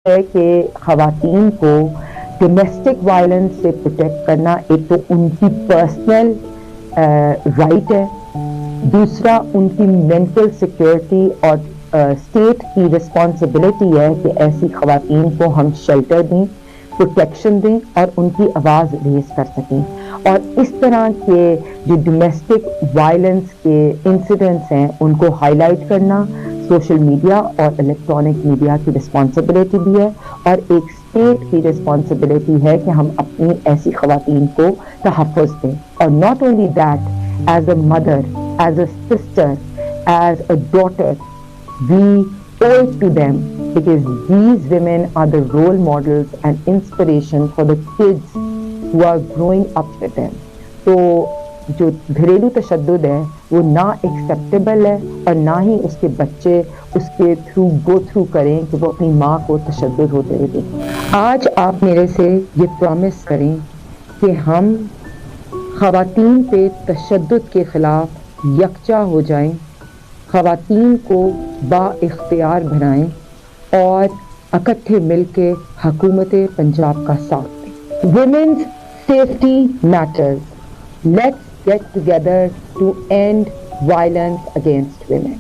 ہے کہ خواتین کو ڈومیسٹک وائلنس سے پروٹیکٹ کرنا ایک تو ان کی پرسنل رائٹ ہے، دوسرا ان کی مینٹل سیکیورٹی اور اسٹیٹ کی رسپانسبلٹی ہے کہ ایسی خواتین کو ہم شیلٹر دیں، پروٹیکشن دیں اور ان کی آواز ریز کر سکیں. اور اس طرح کے جو ڈومیسٹک وائلنس کے انسیڈنٹس ہیں ان کو ہائی لائٹ کرنا سوشل میڈیا اور الیکٹرانک میڈیا کی رسپانسبلٹی بھی ہے، اور ایک اسٹیٹ کی رسپانسبلٹی ہے کہ ہم اپنی ایسی خواتین کو تحفظ دیں. اور not only that, as a mother, as a sister, as a daughter, we owe it to them because these women are the role models and inspiration for the kids who are growing up with them. تو جو گھریلو تشدد ہے وہ نہ acceptable ہے اور نہ ہی اس کے بچے اس کے گو تھرو کریں کہ وہ اپنی ماں کو تشدد ہوتے ہوئے دیکھیں. آج آپ میرے سے یہ پرومس کریں کہ ہم خواتین پہ تشدد کے خلاف یکجا ہو جائیں، خواتین کو با اختیار بنائیں اور اکٹھے مل کے حکومت پنجاب کا ساتھ دیں. Women's safety matters. Let's get together to end violence against women.